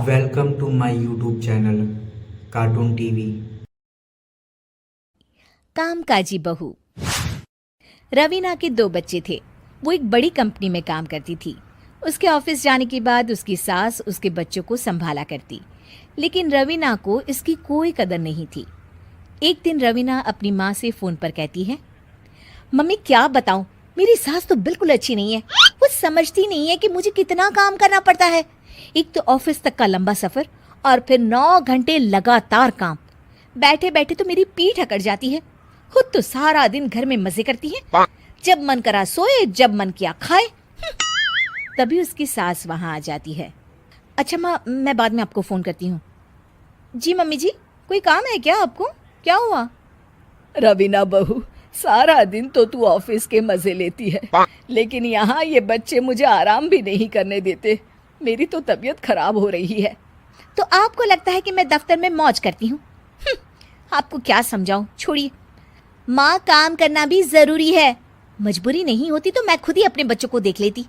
Welcome to my YouTube channel cartoon TV. कामकाजी बहू। रवीना के 2 बच्चे थे। वो एक बड़ी कंपनी में काम करती थी। उसके ऑफिस जाने के बाद उसकी सास उसके बच्चों को संभाला करती, लेकिन रवीना को इसकी कोई कदर नहीं थी। एक दिन रवीना अपनी माँ से फोन पर कहती है, मम्मी क्या बताऊं, मेरी सास तो बिल्कुल अच्छी नहीं है। वो समझती नहीं है कि मुझे कितना काम करना पड़ता है। एक तो ऑफिस तक का लंबा सफर और फिर 9 घंटे लगातार काम। बैठे बैठे तो मेरी पीठ अकड़ जाती है। खुद तो सारा दिन घर में मजे करती है, जब मन करा सोए, जब मन किया खाए। तभी उसकी सास वहां आ जाती है। अच्छा माँ, मैं बाद में आपको फोन करती हूँ। जी मम्मी जी, कोई काम है क्या आपको? क्या हुआ? रवीना बहू, सारा दिन तो तू ऑफिस के मजे लेती है, लेकिन यहाँ ये बच्चे मुझे आराम भी नहीं करने देते। मेरी तो तबीयत खराब हो रही है। तो आपको लगता है कि मैं दफ्तर में मौज करती हूँ? आपको क्या समझाऊं, छोड़िए। माँ, काम करना भी जरूरी है। मजबूरी नहीं होती तो मैं खुद ही अपने बच्चों को देख लेती।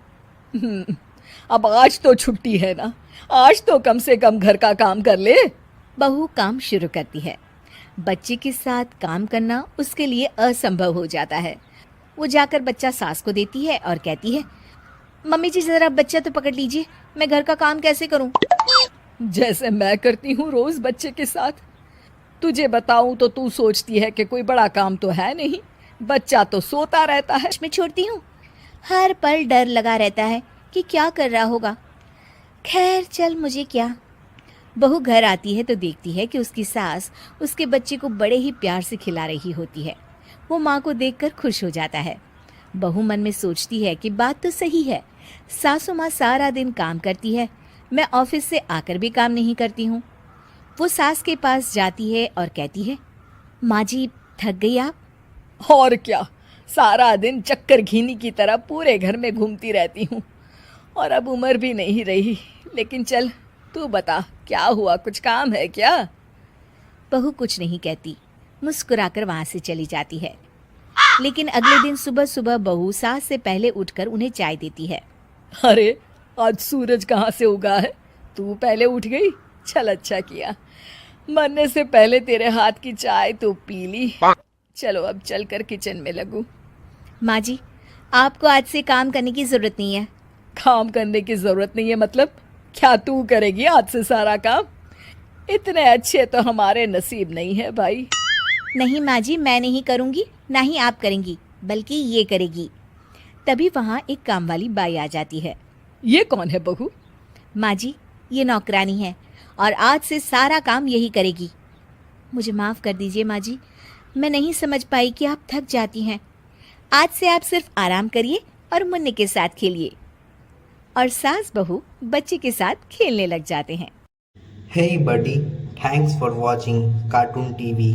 अब आज तो छुट्टी है ना, आज तो कम से कम घर का काम कर ले। बहू काम शुरू करती है। बच्चे के साथ काम करना उसके लिए असंभव हो जाता है। वो जाकर बच्चा सास को देती है और कहती है, मम्मी जी जरा बच्चा तो पकड़ लीजिए, मैं घर का काम कैसे करूं? जैसे मैं करती हूँ रोज बच्चे के साथ। तुझे बताऊं तो तू सोचती है कि कोई बड़ा काम तो है नहीं, बच्चा तो सोता रहता है। मैं छोड़ती हूँ। हर पल डर लगा रहता है कि क्या कर रहा होगा। खैर चल, मुझे क्या। बहू घर आती है तो देखती है कि उसकी सास उसके बच्चे को बड़े ही प्यार से खिला रही होती है। वो माँ को देखकर खुश हो जाता है। बहू मन में सोचती है कि बात तो सही है, सासू माँ सारा दिन काम करती है, मैं ऑफिस से आकर भी काम नहीं करती हूँ। वो सास के पास जाती है और कहती है, माँ जी थक गई आप? और क्या, सारा दिन चक्कर घीनी की तरह पूरे घर में घूमती रहती हूँ, और अब उम्र भी नहीं रही। लेकिन चल तू बता, क्या हुआ, कुछ काम है क्या? बहू कुछ नहीं कहती, मुस्कुराकर वहां से चली जाती है। लेकिन अगले दिन सुबह सुबह बहू सास से पहले उठकर उन्हें चाय देती है। अरे आज सूरज कहाँ से उगा है, तू पहले उठ गई। चल अच्छा किया, मरने से पहले तेरे हाथ की चाय तो पी ली। चलो अब चलकर किचन में लगूं। माँ जी, आपको आज से काम करने की जरूरत नहीं है। काम करने की जरूरत नहीं है मतलब? क्या तू करेगी आज से सारा काम? इतने अच्छे तो हमारे नसीब नहीं है भाई। नहीं माँ जी, मैं नहीं करूँगी, ना ही आप करेंगी, बल्कि ये करेगी। तभी वहाँ एक काम वाली बाई आ जाती है। ये कौन है बहू? माँ जी, ये नौकरानी है और आज से सारा काम यही करेगी। मुझे माफ़ कर दीजिए माँ जी, मैं नहीं समझ पाई कि आप थक जाती हैं। आज से आप सिर्फ आराम करिए और मुन्ने के साथ खेलिए। और सास बहू बच्चे के साथ खेलने लग जाते हैं। Hey buddy, thanks for watching Cartoon TV.